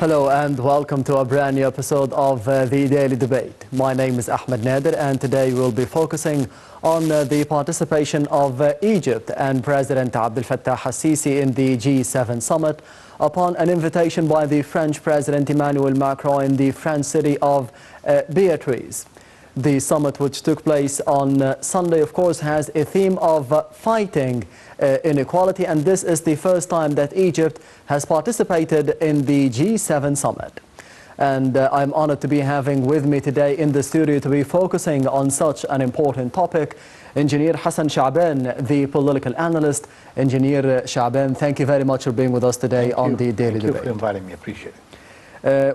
Hello and welcome to a brand new episode of the Daily Debate. My name is Ahmed Nader and today we'll be focusing on the participation of Egypt and President Abdel Fattah al-Sisi in the G7 summit upon an invitation by the French President Emmanuel Macron in the French city of Beatrice. The summit, which took place on Sunday, of course, has a theme of fighting inequality, and this is the first time that Egypt has participated in the G7 summit. And I'm honored to be having with me today in the studio to be focusing on such an important topic, Engineer Hassan Shabaan, the political analyst. Engineer Shabaan, thank you very much for being with us today on the Daily Debate. Thank you for inviting me, appreciate it.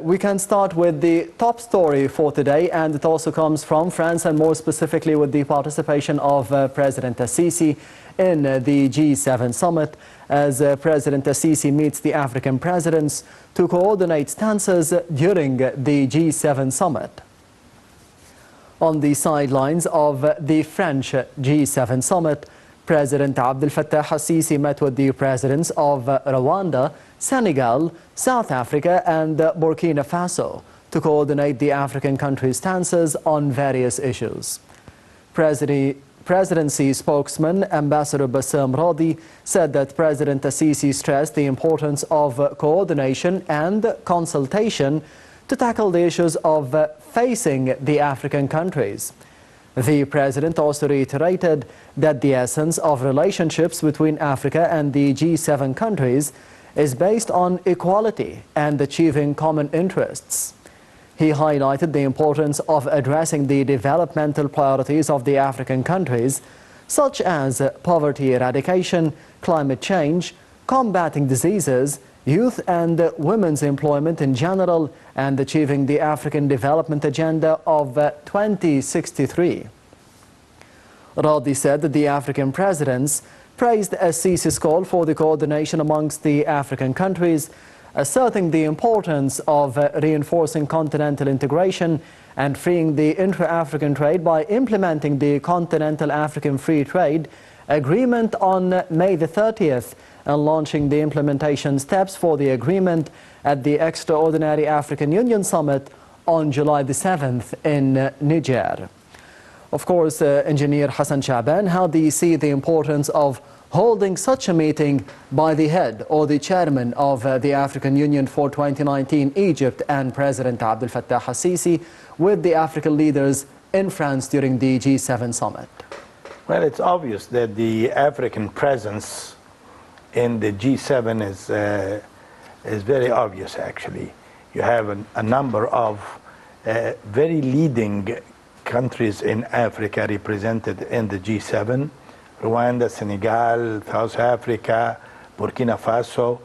We can start with the top story for today, and it also comes from France, and more specifically with the participation of President al-Sisi in the G7 summit, as President al-Sisi meets the African presidents to coordinate stances during the G7 summit. On the sidelines of the French G7 summit, President Abdel Fattah al-Sisi met with the presidents of Rwanda, Senegal, South Africa and Burkina Faso to coordinate the African countries' stances on various issues. Presidency spokesman Ambassador Bassam Radi said that President al-Sisi stressed the importance of coordination and consultation to tackle the issues of facing the African countries. The president also reiterated that the essence of relationships between Africa and the G7 countries is based on equality and achieving common interests. He highlighted the importance of addressing the developmental priorities of the African countries, such as poverty eradication, climate change, combating diseases, youth and women's employment in general, and achieving the African Development Agenda of 2063. Radi said that the African presidents praised al-Sisi's call for the coordination amongst the African countries, asserting the importance of reinforcing continental integration and freeing the intra-African trade by implementing the Continental African Free Trade Agreement on May the 30th and launching the implementation steps for the agreement at the Extraordinary African Union Summit on July the 7th in Niger. Of course, Engineer Hassan Shabaan, how do you see the importance of holding such a meeting by the head or the chairman of the African Union for 2019, Egypt, and President Abdel Fattah al-Sisi with the African leaders in France during the G7 summit? Well, it's obvious that the African presence in the G7 is very obvious, actually. You have a number of very leading countries in Africa represented in the G7. Rwanda, Senegal, South Africa, Burkina Faso.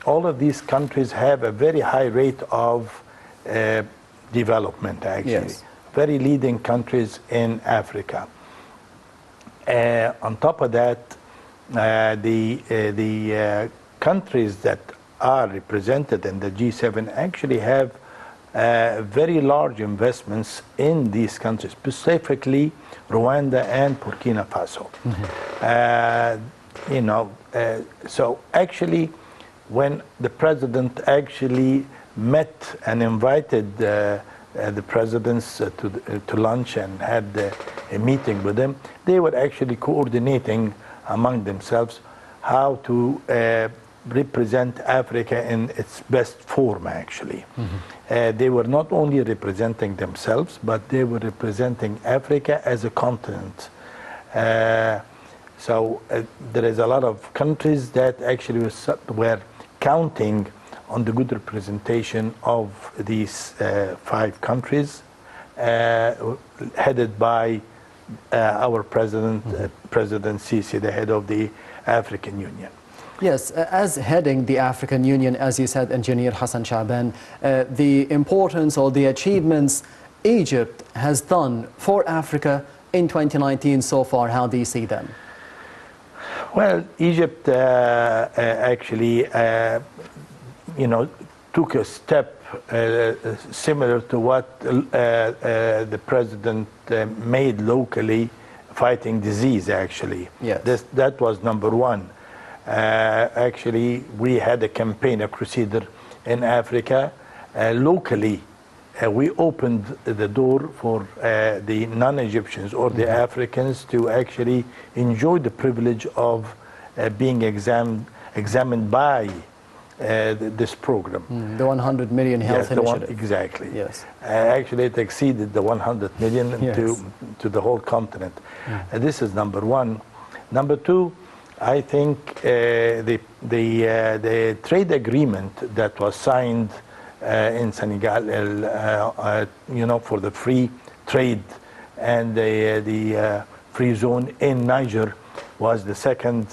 All of these countries have a very high rate of development, actually. Yes. Very leading countries in Africa. On top of that, the countries that are represented in the G7 actually have very large investments in these countries, specifically Rwanda and Burkina Faso. So actually, when the president actually met and invited the presidents to lunch and had a meeting with them, they were actually coordinating among themselves how to represent Africa in its best form, actually. They were not only representing themselves, but they were representing Africa as a continent. So there is a lot of countries that actually were counting on the good representation of these 5 countries, headed by our president, President Sisi, the head of the African Union. Yes, as heading the African Union, as you said, Engineer Hassan Shabaan, the importance or the achievements Egypt has done for Africa in 2019 so far, how do you see them? Well, Egypt actually, took a step similar to what the president made locally, fighting disease, actually. Yes. That was number one. Actually, we had a campaign, a procedure in Africa. Locally, we opened the door for the non-Egyptians or the Africans to actually enjoy the privilege of being examined by this program. The 100 million health initiative. Exactly. Yes. Actually, it exceeded the 100 million Yes. to the whole continent. This is number one. Number two, I think the trade agreement that was signed in Senegal, for the free trade and the free zone in Niger was the second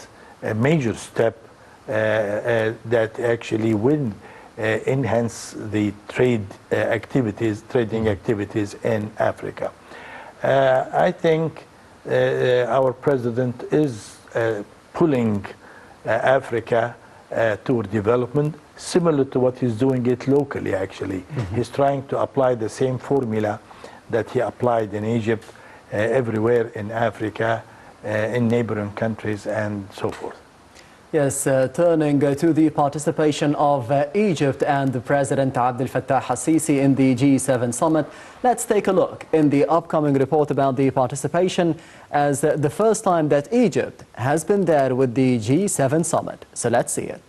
major step that actually will enhance the trading activities in Africa. I think our president is pulling Africa toward development, similar to what he's doing it locally, actually. He's trying to apply the same formula that he applied in Egypt, everywhere in Africa, in neighboring countries, and so forth. Yes, turning to the participation of Egypt and the President Abdel Fattah al-Sisi in the G7 summit, let's take a look in the upcoming report about the participation as the first time that Egypt has been there with the G7 summit. So let's see it.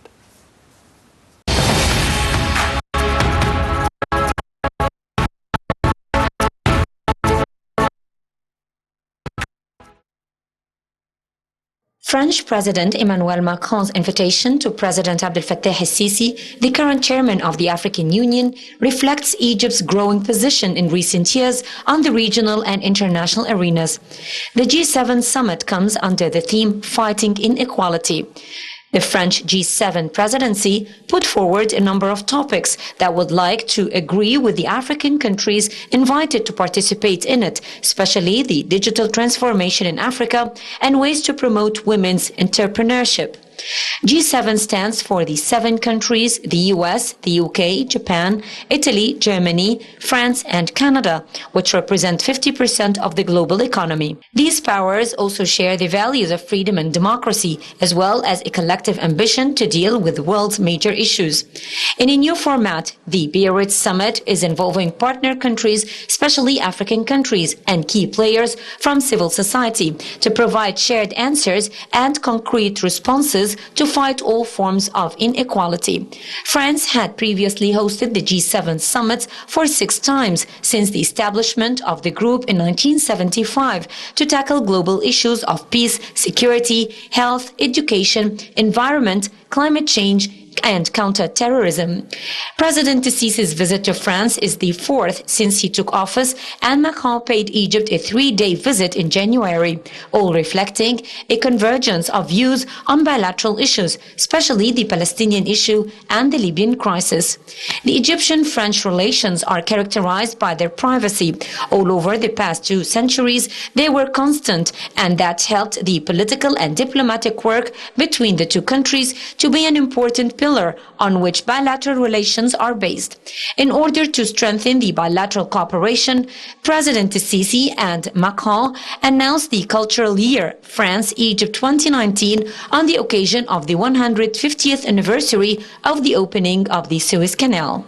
French President Emmanuel Macron's invitation to President Abdel Fattah al-Sisi, the current chairman of the African Union, reflects Egypt's growing position in recent years on the regional and international arenas. The G7 summit comes under the theme Fighting Inequality. The French G7 presidency put forward a number of topics that would like to agree with the African countries invited to participate in it, especially the digital transformation in Africa and ways to promote women's entrepreneurship. G7 stands for the 7 countries, the US, the UK, Japan, Italy, Germany, France and Canada, which represent 50% of the global economy. These powers also share the values of freedom and democracy, as well as a collective ambition to deal with the world's major issues. In a new format, the Biarritz Summit is involving partner countries, especially African countries, and key players from civil society to provide shared answers and concrete responses to fight all forms of inequality. France had previously hosted the G7 summits for 6 times since the establishment of the group in 1975 to tackle global issues of peace, security, health, education, environment, climate change, and counter-terrorism. President Sisi's visit to France is the 4th since he took office, and Macron paid Egypt a 3-day visit in January, all reflecting a convergence of views on bilateral issues, especially the Palestinian issue and the Libyan crisis. The Egyptian-French relations are characterized by their privacy. All over the past 2 centuries, they were constant, and that helped the political and diplomatic work between the 2 countries to be an important pillar on which bilateral relations are based. In order to strengthen the bilateral cooperation, President Sisi and Macron announced the Cultural Year France-Egypt 2019 on the occasion of the 150th anniversary of the opening of the Suez Canal.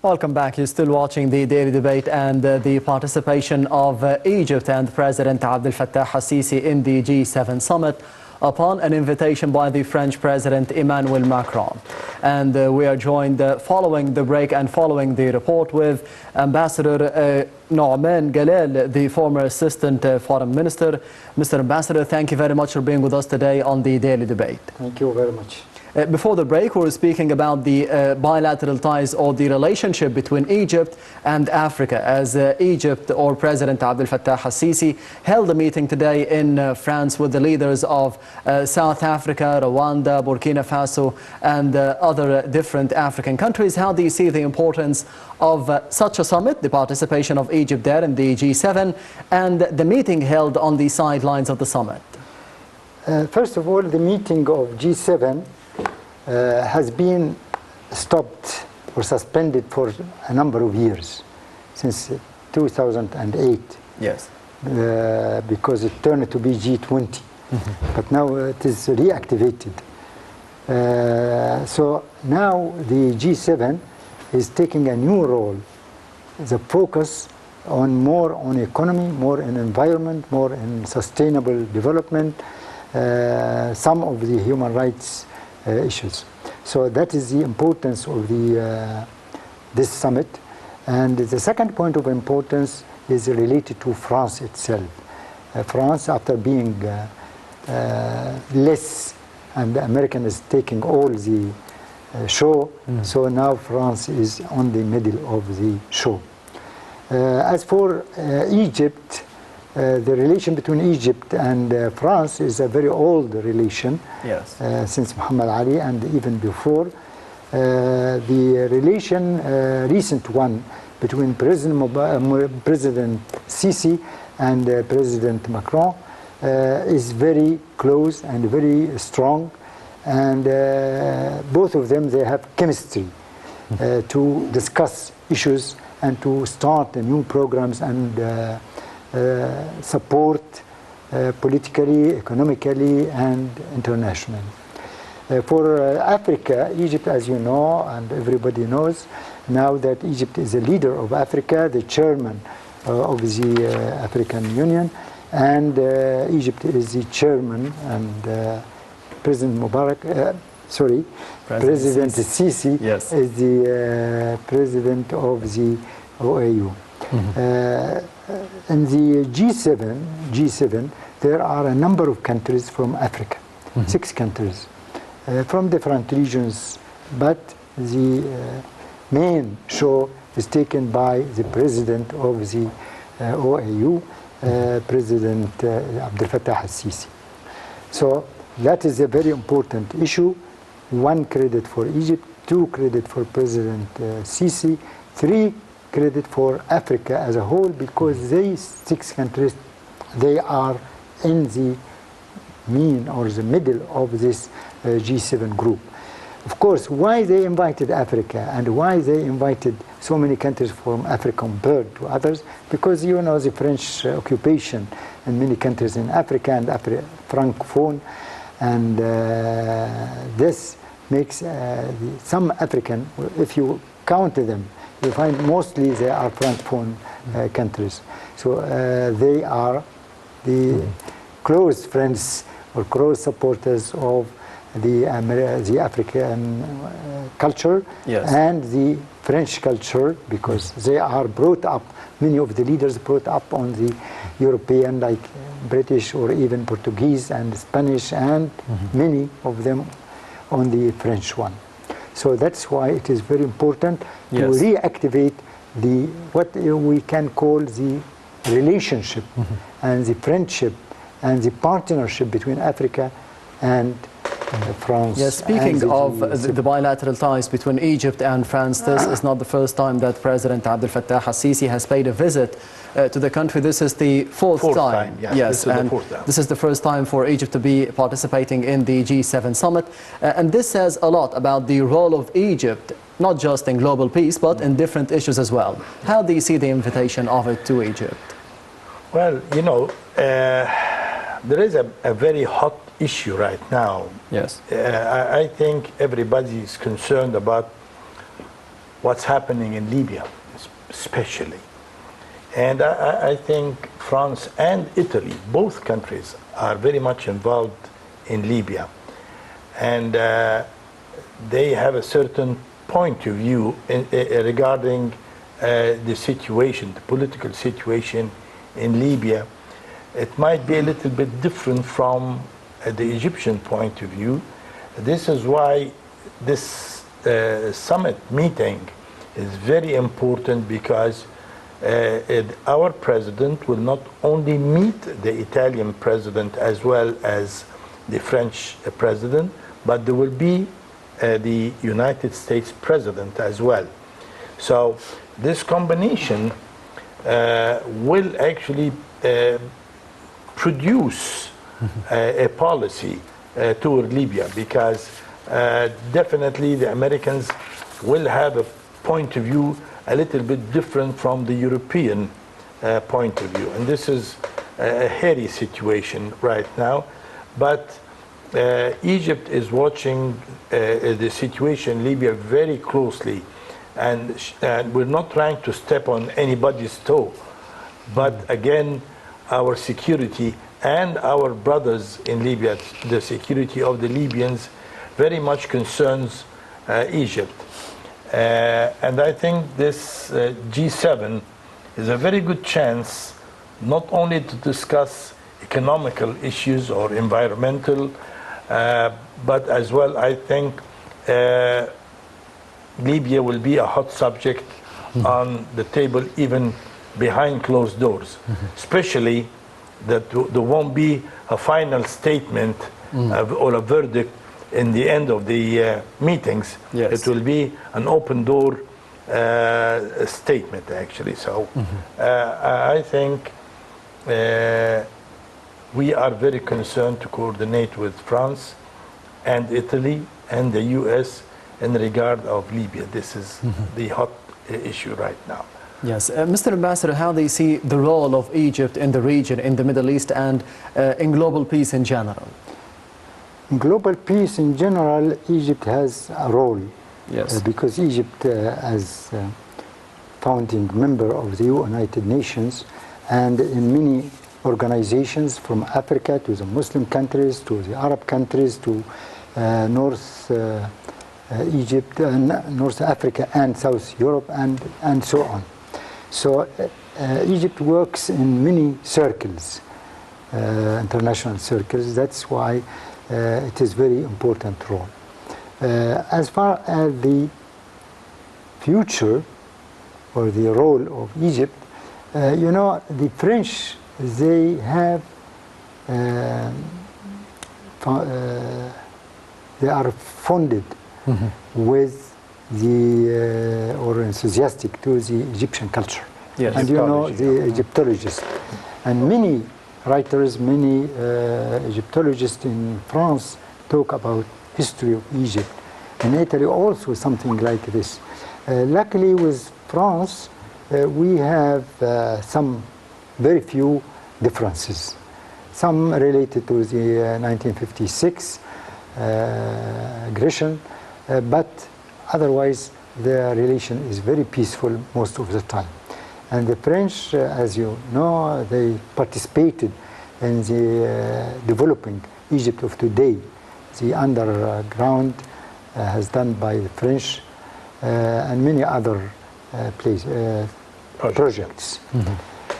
Welcome back. You're still watching the daily debate and the participation of Egypt and President Abdel Fattah al-Sisi in the G7 summit upon an invitation by the French President Emmanuel Macron. And we are joined following the break and following the report with Ambassador Nouman Galel, the former Assistant Foreign Minister. Mr. Ambassador, thank you very much for being with us today on the daily debate. Thank you very much. Before the break, we were speaking about the bilateral ties or the relationship between Egypt and Africa, as Egypt or President Abdel Fattah al-Sisi held a meeting today in France with the leaders of South Africa, Rwanda, Burkina Faso and other different African countries. How do you see the importance of such a summit, the participation of Egypt there in the G7 and the meeting held on the sidelines of the summit? First of all, the meeting of G7 has been stopped or suspended for a number of years, since 2008. Yes. Because it turned to be G20. But now it is reactivated. So now the G7 is taking a new role, the focus on more on economy, more in environment, more in sustainable development, some of the human rights issues. So that is the importance of this summit. And the second point of importance is related to France itself. France, after being less, and the American is taking all the show, so now France is on the middle of the show. As for Egypt, the relation between Egypt and France is a very old relation. Yes. Since Muhammad Ali and even before. The relation, recent one, between President Sisi and President Macron is very close and very strong, and both of them, they have chemistry to discuss issues and to start new programs and support politically, economically, and internationally. For Africa, Egypt, as you know, and everybody knows, now that Egypt is a leader of Africa, the chairman of the African Union, and Egypt is the chairman, and President President Sisi yes. is the president of the OAU. In the G7, there are a number of countries from Africa, 6 countries, from different regions, but the main show is taken by the president of the OAU, President Abdel Fattah al-Sisi. So that is a very important issue. 1 credit for Egypt, 2 credit for President Sisi, 3 credit for Africa as a whole, because these 6 countries, they are in the mean or the middle of this G7 group. Of course, why they invited Africa and why they invited so many countries from Africa compared to others? Because you know the French occupation in many countries in Africa and Francophone, and this makes some African, if you count them, you find mostly they are Francophone countries. So they are the close friends or close supporters of the African culture, yes. and the French culture, because they are brought up, many of the leaders brought up on the European, like British or even Portuguese and Spanish, and many of them on the French one. So that's why it is very important to reactivate the what we can call the relationship and the friendship and the partnership between Africa and France. Yes, speaking of the bilateral ties between Egypt and France, this is not the first time that President Abdel Fattah al-Sisi has paid a visit to the country. This is the fourth time. Yes, This is the first time for Egypt to be participating in the G7 summit. And this says a lot about the role of Egypt, not just in global peace, but in different issues as well. How do you see the invitation of it to Egypt? Well, you know, there is a very hot issue right now. Yes. I think everybody is concerned about what's happening in Libya, especially. And I think France and Italy, both countries, are very much involved in Libya. And they have a certain point of view regarding the situation, the political situation in Libya. It might be a little bit different from the Egyptian point of view, This is why this summit meeting is very important, because our president will not only meet the Italian president as well as the French president, but there will be the United States president as well. So this combination will actually produce a policy toward Libya, because definitely the Americans will have a point of view a little bit different from the European point of view. And this is a hairy situation right now. But Egypt is watching the situation in Libya very closely. And we're not trying to step on anybody's toe. But again, our security and our brothers in Libya, the security of the Libyans, very much concerns Egypt. And I think this G7 is a very good chance not only to discuss economical issues or environmental, but as well, I think Libya will be a hot subject on the table, even behind closed doors, especially that there won't be a final statement or a verdict in the end of the meetings. Yes. It will be an open door statement, actually. So I think we are very concerned to coordinate with France and Italy and the US in regard of Libya. This is the hot issue right now. Yes. Mr. Ambassador, how do you see the role of Egypt in the region, in the Middle East, and in global peace in general? In global peace in general, Egypt has a role. Yes. Because Egypt, as founding member of the United Nations, and in many organizations from Africa to the Muslim countries, to the Arab countries, to North Egypt, North Africa and South Europe, and so on. So Egypt works in many circles, international circles. That's why it is very important role. As far as the future or the role of Egypt, you know, the French, they have they are funded with the or enthusiastic to the Egyptian culture. Yes. And you know, the Egyptologists and many writers, many Egyptologists in France talk about history of Egypt. In Italy also something like this. Luckily with France, we have some very few differences. Some related to the 1956 aggression, but otherwise the relation is very peaceful most of the time. And the French, as you know, they participated in the developing Egypt of today. The underground has done by the French and many other projects.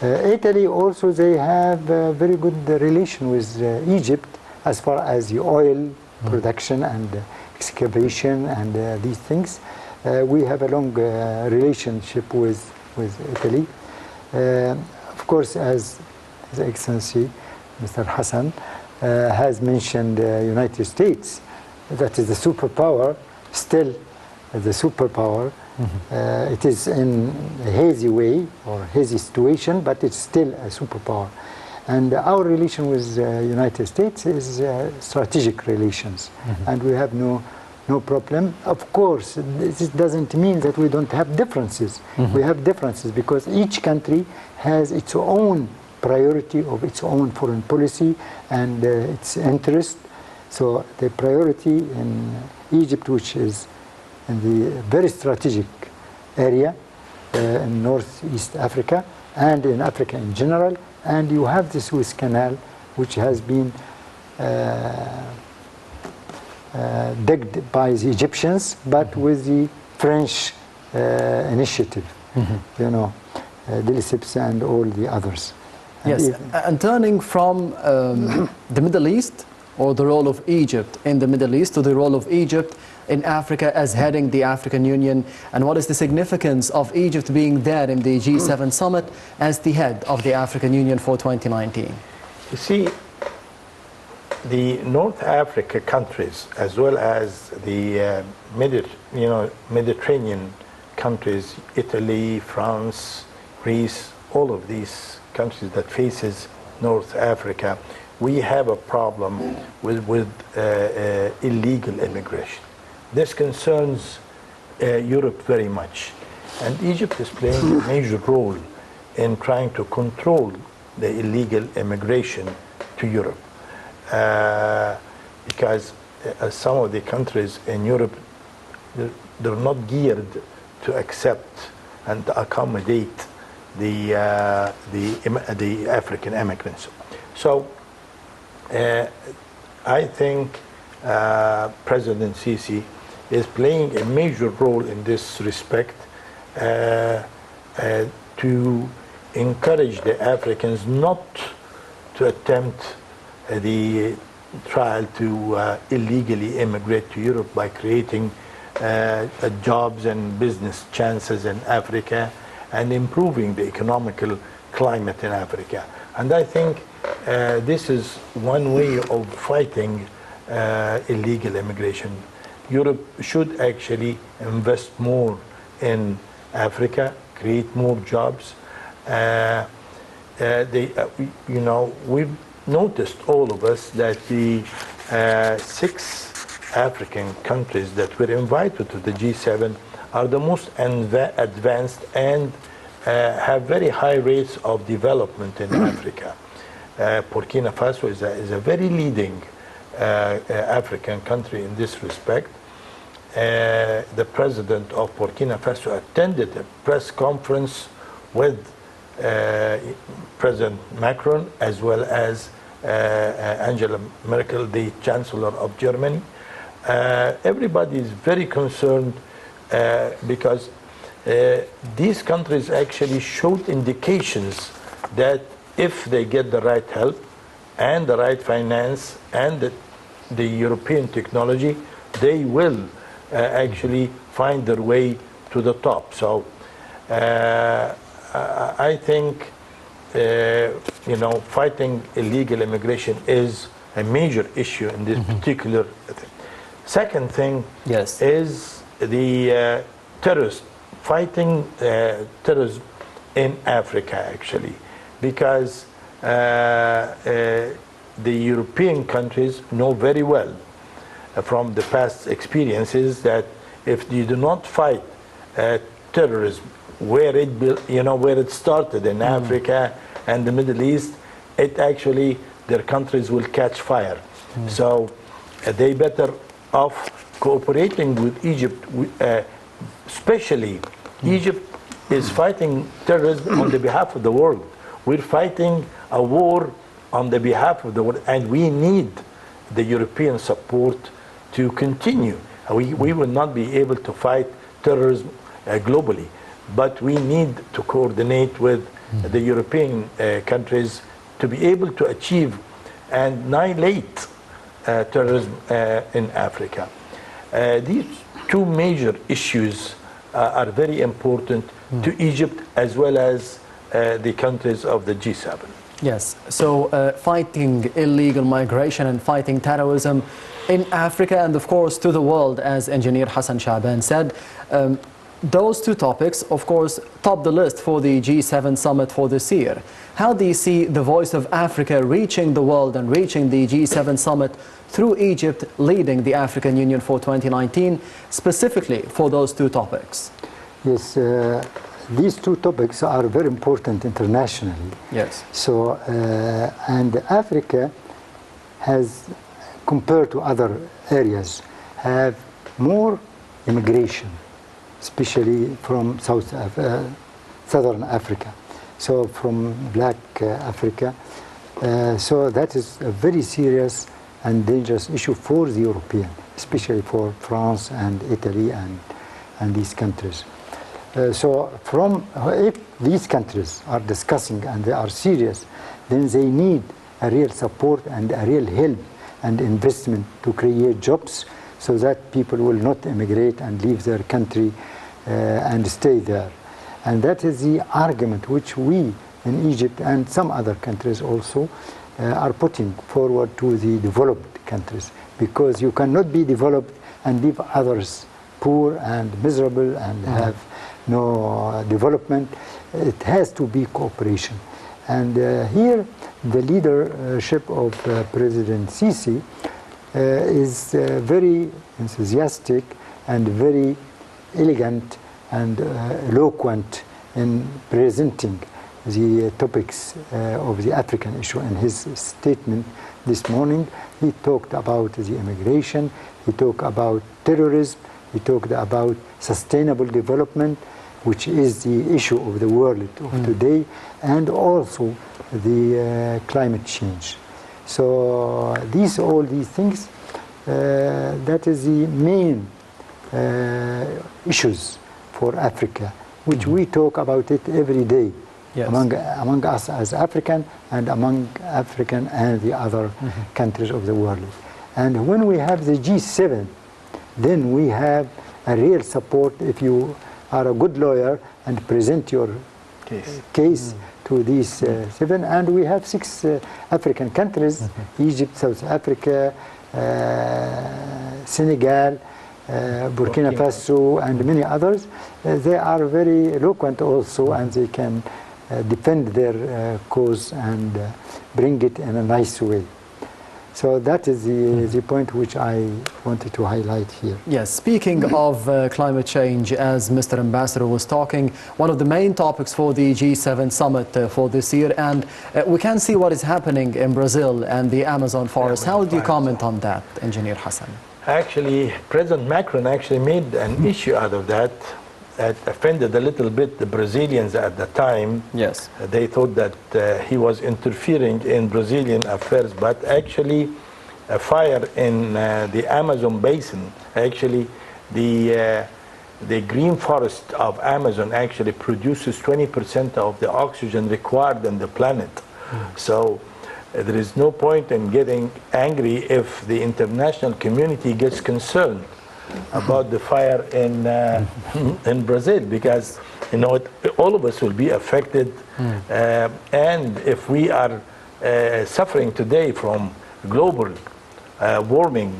Italy also, they have a very good relation with Egypt as far as the oil production and excavation and these things. We have a long relationship with Italy. Of course, as His Excellency Mr. Hassan has mentioned United States, that is the superpower, still the superpower. It is in a hazy way or hazy situation, but it's still a superpower. And our relation with United States is strategic relations, and we have no problem. Of course, this doesn't mean that we don't have differences. We have differences because each country has its own priority of its own foreign policy and its interest. So the priority in Egypt, which is in the very strategic area in Northeast Africa and in Africa in general, and you have the Suez Canal, which has been digged by the Egyptians, but with the French initiative, you know, the Lesseps and all the others. Yes, and turning from the Middle East or the role of Egypt in the Middle East, to the role of Egypt in Africa as heading the African Union, and what is the significance of Egypt being there in the G7 summit as the head of the African Union for 2019? You see, the North Africa countries, as well as the Mediterranean countries, Italy, France, Greece, all of these countries that faces North Africa, we have a problem with illegal immigration. This concerns Europe very much, and Egypt is playing a major role in trying to control the illegal immigration to Europe, because some of the countries in Europe, they're not geared to accept and accommodate the African immigrants. So I think President Sisi is playing a major role in this respect to encourage the Africans not to attempt the trial to illegally immigrate to Europe by creating jobs and business chances in Africa and improving the economical climate in Africa. And I think this is one way of fighting illegal immigration. Europe should actually invest more in Africa, create more jobs. We've noticed, all of us, that the 6 African countries that were invited to the G7 are the most advanced and have very high rates of development in Africa. Burkina Faso is a very leading African country in this respect. The president of Burkina Faso attended a press conference with President Macron as well as Angela Merkel, the Chancellor of Germany. Everybody is very concerned because these countries actually showed indications that if they get the right help and the right finance and the European technology, they will actually find their way to the top. So I think fighting illegal immigration is a major issue in this particular thing. Second thing is the fighting terrorism in Africa, actually, because the European countries know very well from the past experiences that if you do not fight terrorism where it started in Africa and the Middle East, their countries will catch fire. So they better off cooperating with Egypt, especially Egypt is fighting terrorism on the behalf of the world. We're fighting a war on the behalf of the world, and we need the European support to continue. We will not be able to fight terrorism globally, but we need to coordinate with the European countries to be able to achieve and annihilate terrorism in Africa. These two major issues are very important to Egypt as well as the countries of the G7. Yes, so fighting illegal migration and fighting terrorism in Africa and of course to the world, as Engineer Hassan Shabaan said. Those two topics, of course, top the list for the G7 summit for this year. How do you see the voice of Africa reaching the world and reaching the G7 summit through Egypt leading the African Union for 2019, specifically for those two topics? Yes, these two topics are very important internationally. Yes. So, and Africa has, compared to other areas, have more immigration, especially from Southern Africa, so from Black Africa. So that is a very serious and dangerous issue for the European, especially for France and Italy and these countries. So if these countries are discussing and they are serious, then they need a real support and a real help and investment to create jobs so that people will not immigrate and leave their country and stay there. And that is the argument which we in Egypt and some other countries also are putting forward to the developed countries, because you cannot be developed and leave others poor and miserable and have no development. It has to be cooperation. And here the leadership of President Sisi is very enthusiastic and very elegant and eloquent in presenting the topics of the African issue. In his statement this morning, he talked about the immigration, he talked about terrorism, he talked about sustainable development, which is the issue of the world of today, and also the climate change. So all these things, that is the main issues for Africa, which we talk about it every day. Yes. Among us as African and among African and the other countries of the world. And when we have the G7, then we have a real support if you are a good lawyer and present your case to these seven. And we have 6 African countries, Egypt, South Africa, Senegal, Burkina Faso, and many others. They are very eloquent also, and they can defend their cause and bring it in a nice way. So that is the point which I wanted to highlight here. Yes, speaking of climate change, as Mr. Ambassador was talking, one of the main topics for the G7 summit for this year, and we can see what is happening in Brazil and the Amazon forest. How would you comment on that, Engineer Hassan? Actually, President Macron actually made an issue out of that. It offended a little bit the Brazilians at the time. Yes. They thought that he was interfering in Brazilian affairs, but actually a fire in the Amazon basin, actually the green forest of Amazon actually produces 20% of the oxygen required on the planet. So there is no point in getting angry if the international community gets concerned about the fire in Brazil, because all of us will be affected, and if we are suffering today from global warming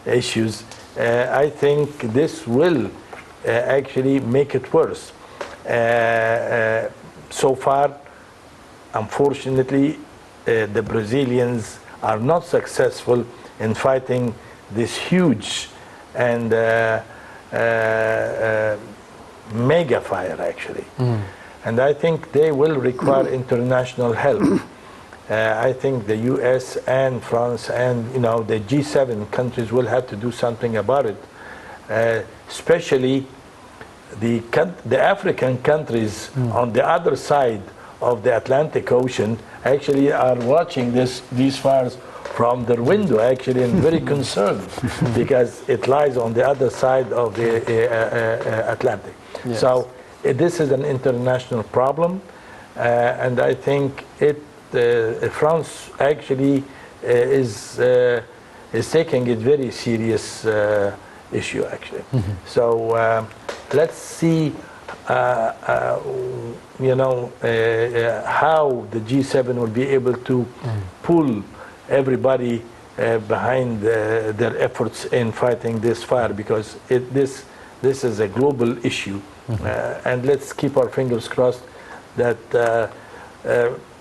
issues, I think this will actually make it worse. So far, unfortunately, the Brazilians are not successful in fighting this huge and mega fire, actually. And I think they will require international help. I think the US and France and the G7 countries will have to do something about it. Especially the African countries on the other side of the Atlantic Ocean actually are watching these fires from their window, actually, and very concerned because it lies on the other side of the Atlantic. Yes. So this is an international problem, and I think France actually is taking it very serious issue, actually. So let's see how the G7 will be able to pull everybody behind their efforts in fighting this fire, because this is a global issue. And let's keep our fingers crossed that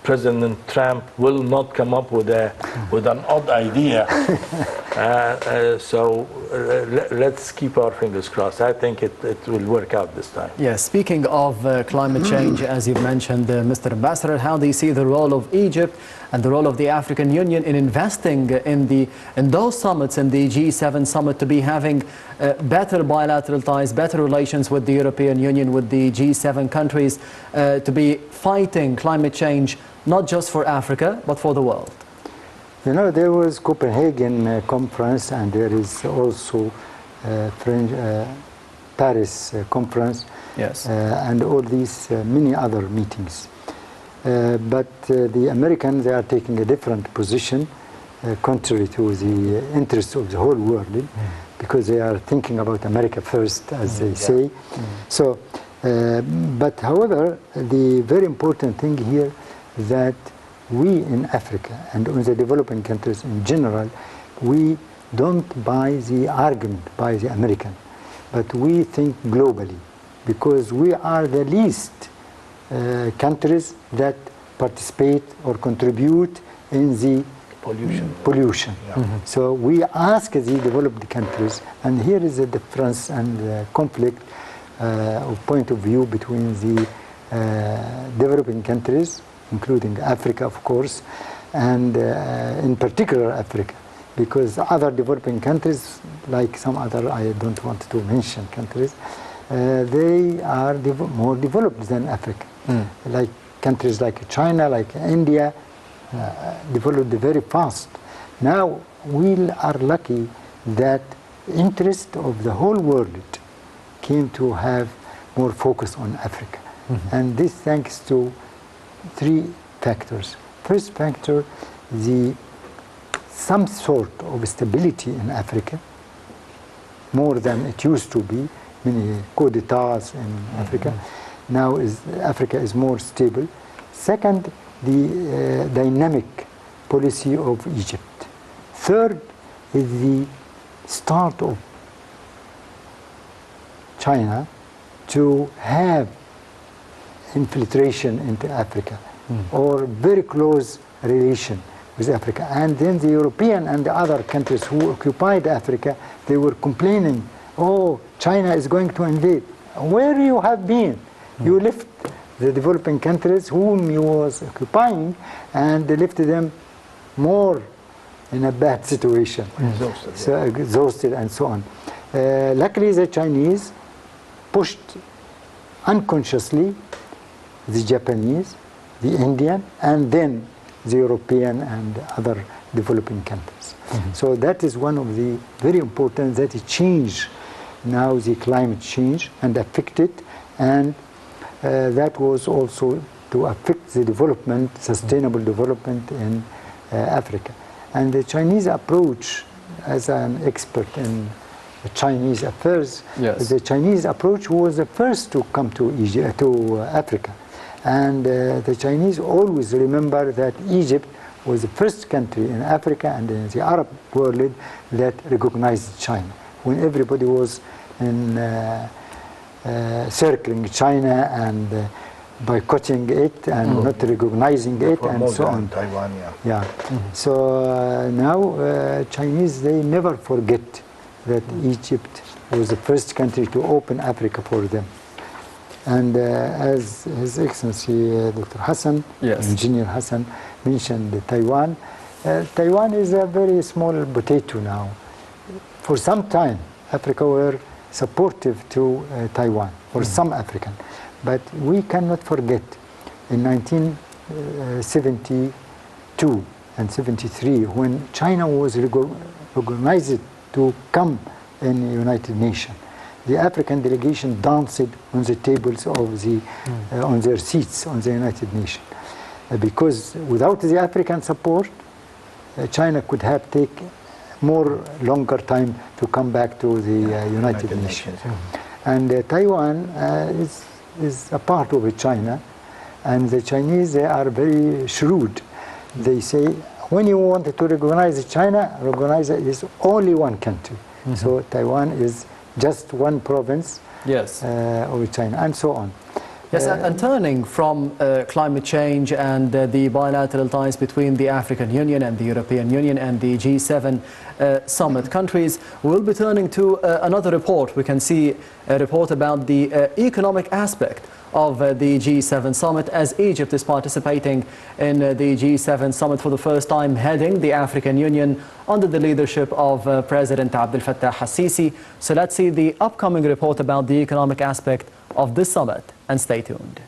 President Trump will not come up with an odd idea. So let's keep our fingers crossed. I think it will work out this time. Yes, speaking of climate change, as you've mentioned, Mr. Ambassador, how do you see the role of Egypt and the role of the African Union in investing in those summits, in the G7 summit, to be having better bilateral ties, better relations with the European Union, with the G7 countries, to be fighting climate change, not just for Africa, but for the world? There was Copenhagen conference, and there is also Paris conference, yes, and all these many other meetings. But the Americans, they are taking a different position, contrary to the interests of the whole world, because they are thinking about America first, as they say. So, but however, the very important thing here is that we in Africa and in the developing countries in general, we don't buy the argument by the American, but we think globally, because we are the least countries that participate or contribute in the pollution. Yeah. So we ask the developed countries, and here is the difference and the conflict of point of view between the developing countries, including Africa, of course, and in particular Africa, because other developing countries, like some other, I don't want to mention countries, they are more developed than Africa. Like countries like China, like India, developed very fast. Now we are lucky that interest of the whole world came to have more focus on Africa. And this thanks to three factors. First factor, some sort of stability in Africa, more than it used to be, many coup d'etats in Africa. Now Africa is more stable. Second, the dynamic policy of Egypt. Third is the start of China to have infiltration into Africa or very close relation with Africa. And then the European and the other countries who occupied Africa, they were complaining, oh, China is going to invade. Where you have been? You left the developing countries whom you was occupying and left them more in a bad situation. Exhausted. So, exhausted and so on. Luckily, the Chinese pushed unconsciously the Japanese, the Indian, and then the European and other developing countries. So that is one of the very important, that it changed now the climate change and affect it, and that was also to affect the development, sustainable development in Africa. And the Chinese approach, as an expert in Chinese affairs, the Chinese approach was the first to come to Egypt, to Africa. And the Chinese always remember that Egypt was the first country in Africa and in the Arab world that recognized China. When everybody was in circling China and boycotting it and not recognizing it and so on. Taiwan, So now Chinese, they never forget that Egypt was the first country to open Africa for them. And as His Excellency Dr. Hassan, Engineer Hassan, mentioned Taiwan. Taiwan is a very small potato now. For some time, Africa were supportive to Taiwan, or some African. But we cannot forget, in 1972 and 73, when China was recognized to come in the United Nations, the African delegation danced on the tables of the, on their seats on the United Nations. Because without the African support, China could have taken longer time to come back to the United Nations. And Taiwan is a part of China, and the Chinese, they are very shrewd. They say, when you want to recognize China, recognize it is only one country. So Taiwan is just one province of China, and so on. Yes, and turning from climate change and the bilateral ties between the African Union and the European Union and the G7 summit countries, we'll be turning to another report. We can see a report about the economic aspect of the G7 summit, as Egypt is participating in the G7 summit for the first time, heading the African Union under the leadership of President Abdel Fattah al-Sisi. So let's see the upcoming report about the economic aspect of this summit, and stay tuned.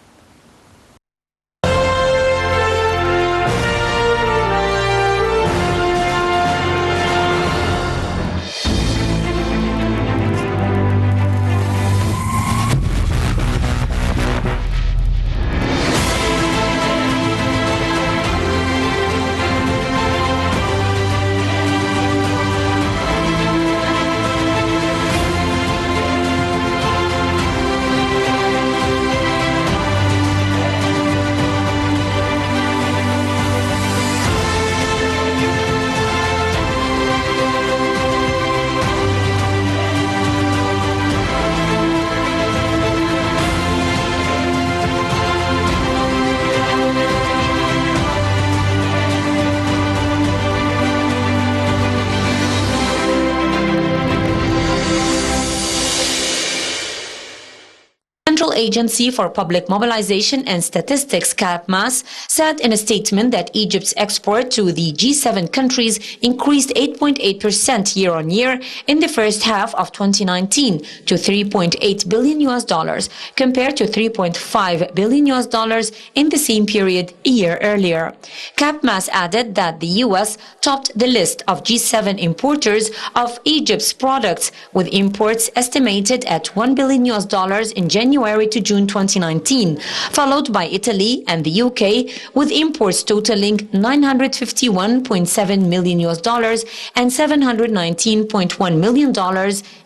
Central Agency for Public Mobilization and Statistics, CAPMAS, said in a statement that Egypt's export to the G7 countries increased 8.8% year-on-year in the first half of 2019 to $3.8 billion, compared to $3.5 billion in the same period a year earlier. CAPMAS added that the U.S. topped the list of G7 importers of Egypt's products, with imports estimated at $1 billion in January to June 2019, followed by Italy and the UK, with imports totaling $951.7 million and $719.1 million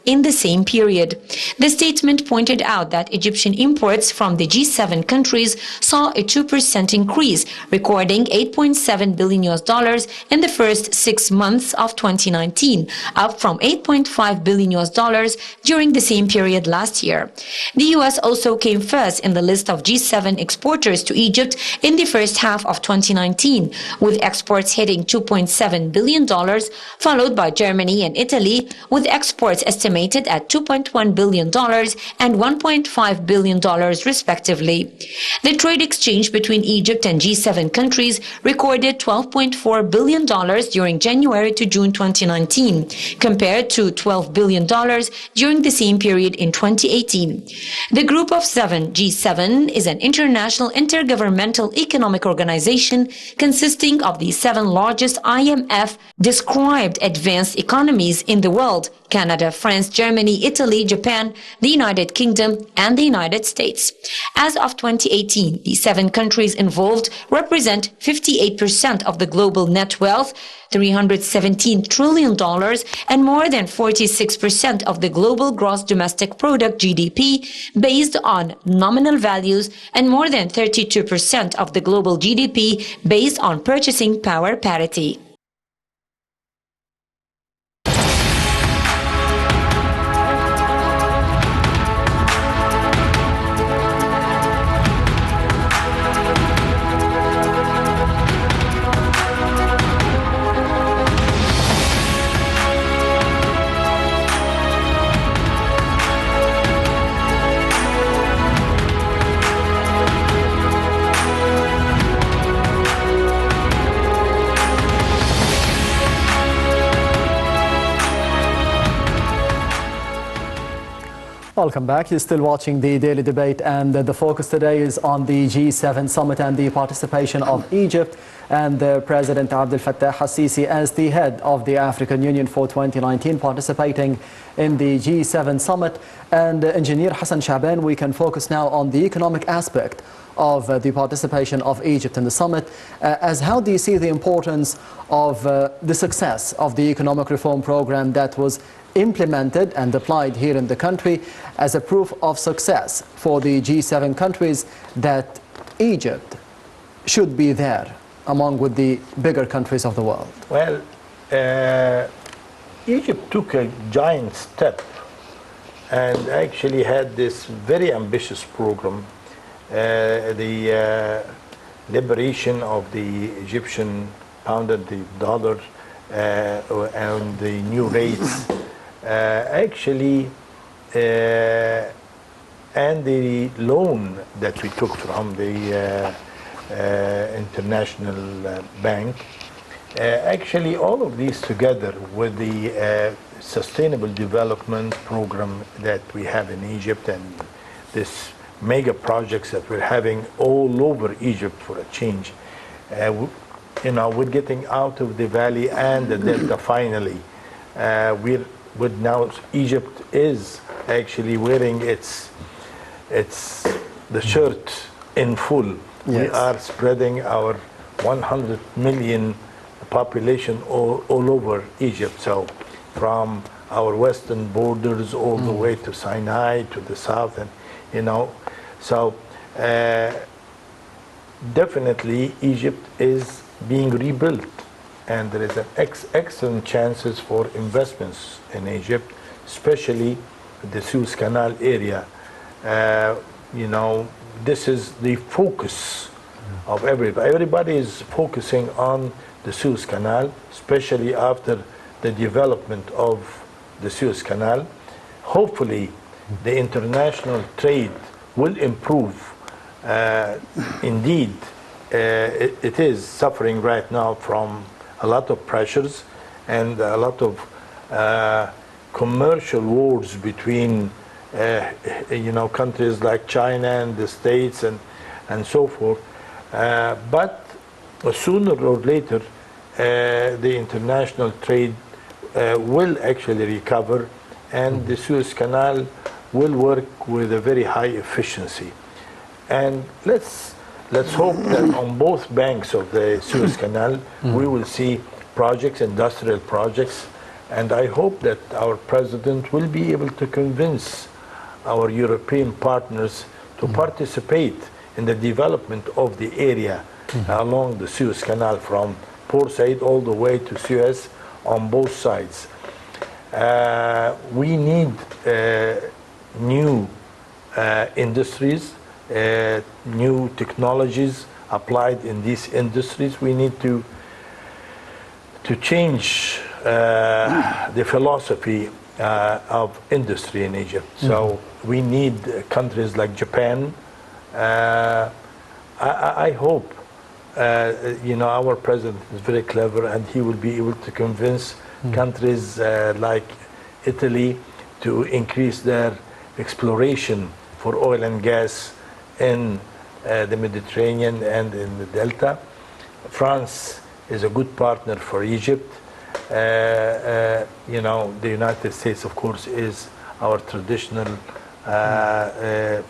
in the same period. The statement pointed out that Egyptian imports from the G7 countries saw a 2% increase, recording $8.7 billion in the first 6 months of 2019, up from $8.5 billion during the same period last year. The U.S. also came first in the list of G7 exporters to Egypt in the first half of 2019, with exports hitting $2.7 billion, followed by Germany and Italy, with exports estimated at $2.1 billion and $1.5 billion respectively. The trade exchange between Egypt and G7 countries recorded $12.4 billion during January to June 2019, compared to $12 billion during the same period in 2018. The Group of Seven, G7, is an international intergovernmental economic organization consisting of the 7 largest IMF-described advanced economies in the world: Canada, France, Germany, Italy, Japan, the United Kingdom, and the United States. As of 2018, the 7 countries involved represent 58% of the global net wealth, $317 trillion, and more than 46% of the global gross domestic product GDP based on nominal values, and more than 32% of the global GDP based on purchasing power parity. Welcome back. You're still watching the Daily Debate, and the focus today is on the G7 summit and the participation of Egypt and President Abdel Fattah al-Sisi as the head of the African Union for 2019 participating in the G7 summit. And Engineer Hassan Shabaan, we can focus now on the economic aspect of the participation of Egypt in the summit. As how do you see the importance of the success of the economic reform program that was implemented and applied here in the country as a proof of success for the G7 countries, that Egypt should be there among with the bigger countries of the world? Well, Egypt took a giant step and actually had this very ambitious program, the liberation of the Egyptian pound and the dollar and the new rates. And the loan that we took from the international bank, actually all of these together with the sustainable development program that we have in Egypt and this mega projects that we're having all over Egypt for a change, we're getting out of the valley and the delta finally. Now Egypt is actually wearing the shirt in full. Yes. We are spreading our 100 million population all over Egypt. So from our western borders all the way to Sinai to the south, and so definitely Egypt is being rebuilt. And there is an excellent chances for investments in Egypt, especially the Suez Canal area. This is the focus of everybody. Everybody is focusing on the Suez Canal, especially after the development of the Suez Canal. Hopefully, the international trade will improve. Indeed, it is suffering right now from a lot of pressures and a lot of commercial wars between countries like China and the States and so forth. But sooner or later, the international trade will actually recover, and the Suez Canal will work with a very high efficiency. And let's hope that on both banks of the Suez Canal we will see projects, industrial projects, and I hope that our president will be able to convince our European partners to participate in the development of the area along the Suez Canal from Port Said all the way to Suez on both sides. We need new industries, new technologies applied in these industries. We need to change the philosophy of industry in Egypt. So we need countries like Japan. I hope our president is very clever, and he will be able to convince countries like Italy to increase their exploration for oil and gas in the Mediterranean and in the Delta. France is a good partner for Egypt. The United States, of course, is our traditional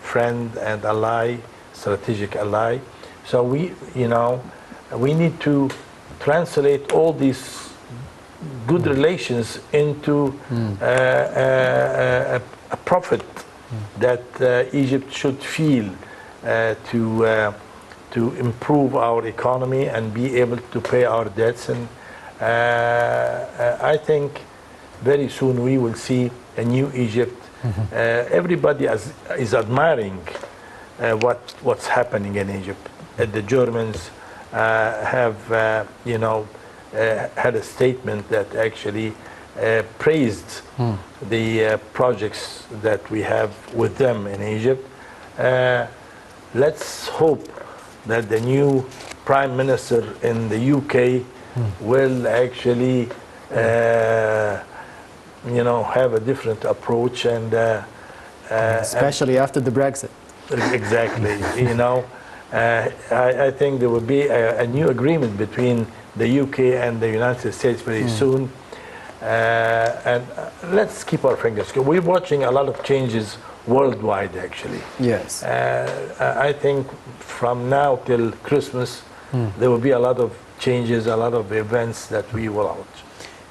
friend and ally, strategic ally. So we need to translate all these good relations into a profit that Egypt should feel to improve our economy and be able to pay our debts. And I think very soon we will see a new Egypt. Everybody is admiring what's happening in Egypt. The Germans have had a statement that actually praised the projects that we have with them in Egypt. Let's hope that the new Prime Minister in the UK will actually have a different approach, and especially after the Brexit. Exactly. I think there will be a new agreement between the UK and the United States very soon. And let's keep our fingers crossed. We're watching a lot of changes worldwide, actually. Yes. I think from now till Christmas, there will be a lot of changes, a lot of events that we will watch.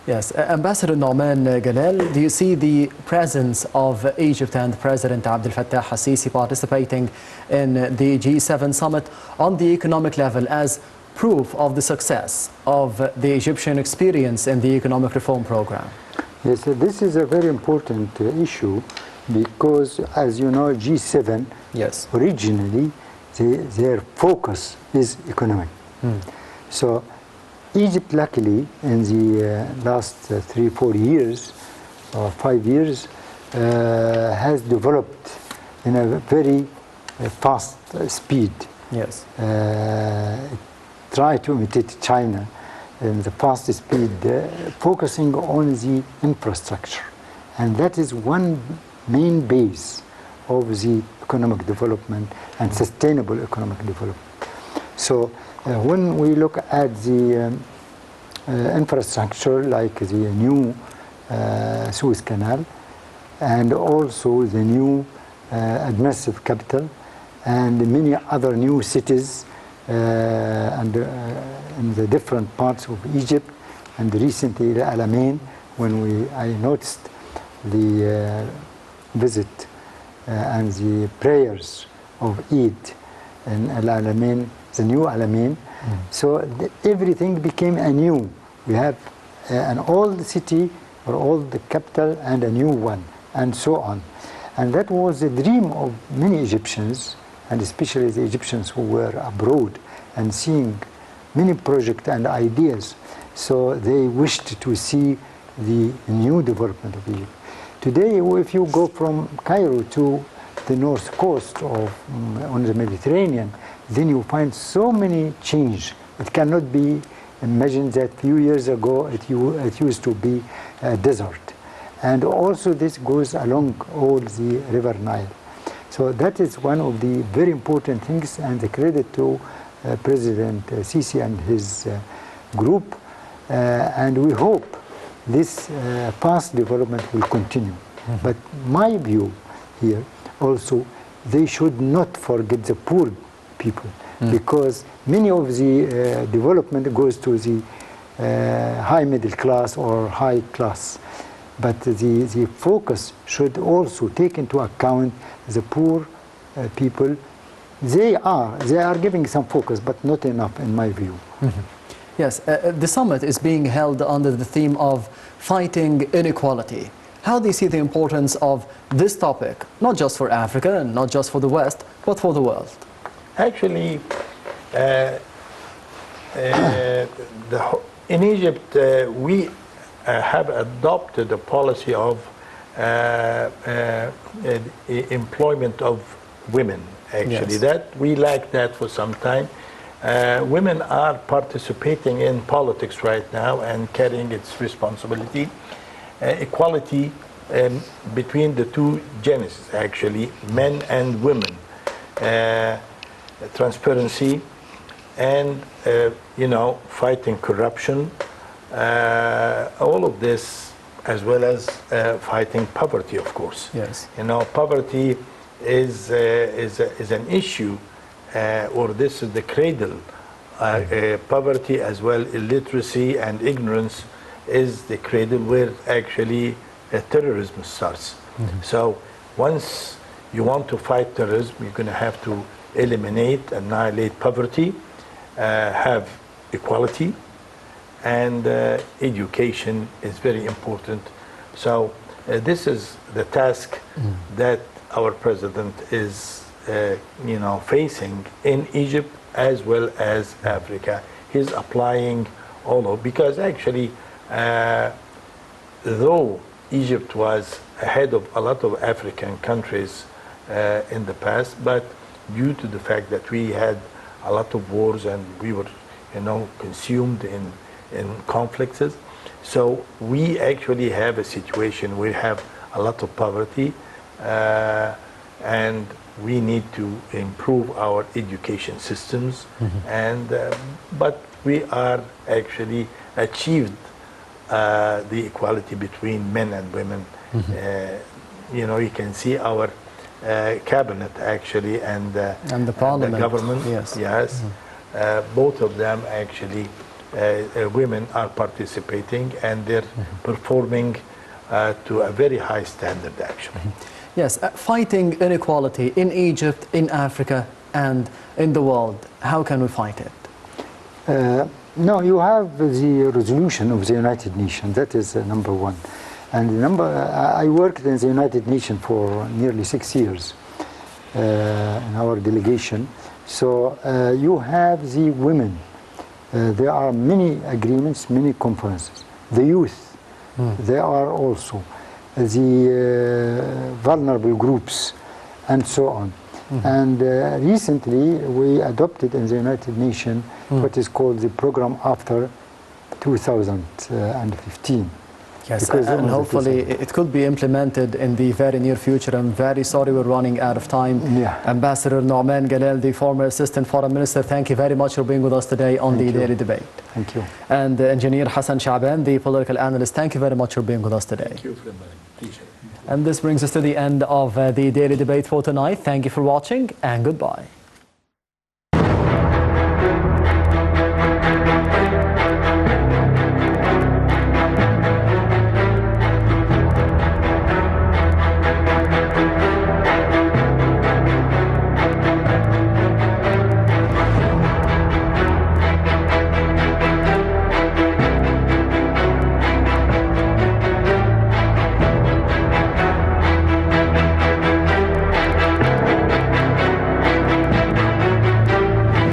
Yes. Ambassador Nouman Galal, do you see the presence of Egypt and President Abdel Fattah al-Sisi participating in the G7 summit on the economic level as proof of the success of the Egyptian experience in the economic reform program? Yes, this is a very important issue because, as you know, G7, yes, originally their focus is economic. So Egypt, luckily, in the last 3-4 years or 5 years, has developed in a very fast speed. Yes. Try to imitate China in the fast speed, focusing on the infrastructure. And that is one main base of the economic development and sustainable economic development. So when we look at the infrastructure, like the new Suez Canal, and also the new administrative capital, and many other new cities and in the different parts of Egypt, and recently the Alamein, when I noticed the visit and the prayers of Eid in Alamein, the new Alamein. So everything became anew. We have an old city or old capital and a new one, and so on. And that was the dream of many Egyptians, and especially the Egyptians who were abroad and seeing many projects and ideas. So they wished to see the new development of Egypt. Today, if you go from Cairo to the north coast of on the Mediterranean, then you find so many change. It cannot be imagined that few years ago it used to be a desert. And also this goes along all the River Nile. So that is one of the very important things, and the credit to President Sisi and his group. And we hope this past development will continue. But my view here also, they should not forget the poor people, because many of the development goes to the high middle class or high class. But the focus should also take into account the poor people. They are giving some focus, but not enough in my view. Yes, the summit is being held under the theme of fighting inequality. How do you see the importance of this topic, not just for Africa and not just for the West, but for the world? Actually, in Egypt, we have adopted a policy of employment of women, actually. Yes. That we lack that for some time. Women are participating in politics right now and carrying its responsibility. Equality between the two genders, actually, men and women. Transparency and, fighting corruption. All of this, as well as fighting poverty, of course. Yes. Poverty is an issue, or this is the cradle. Poverty, as well, illiteracy and ignorance is the cradle where actually terrorism starts. So once you want to fight terrorism, you're going to have to eliminate, annihilate poverty, have equality, and education is very important. So this is the task that our president is facing in Egypt as well as Africa. He's applying all of, because actually though Egypt was ahead of a lot of African countries in the past, but due to the fact that we had a lot of wars and we were consumed in conflicts. So we actually have a situation where we have a lot of poverty, and we need to improve our education systems. And but we are actually achieved the equality between men and women. You can see our cabinet actually and the parliament, the government. Yes. Both of them actually. Women are participating, and they're performing to a very high standard, actually. Yes, fighting inequality in Egypt, in Africa, and in the world. How can we fight it? No, you have the resolution of the United Nations. That is number one. And I worked in the United Nations for nearly 6 years in our delegation. So you have the women. There are many agreements, many conferences. The youth, there are also the vulnerable groups, and so on. And recently we adopted in the United Nations what is called the program after 2015. Yes, and hopefully it could be implemented in the very near future. I'm very sorry we're running out of time. Ambassador Nouman Galal, the former Assistant Foreign Minister, thank you very much for being with us today on the Daily Debate. Thank you. And Engineer Hassan Shabaan, the political analyst, thank you very much for being with us today. Thank you for inviting me. And this brings us to the end of the Daily Debate for tonight. Thank you for watching, and goodbye.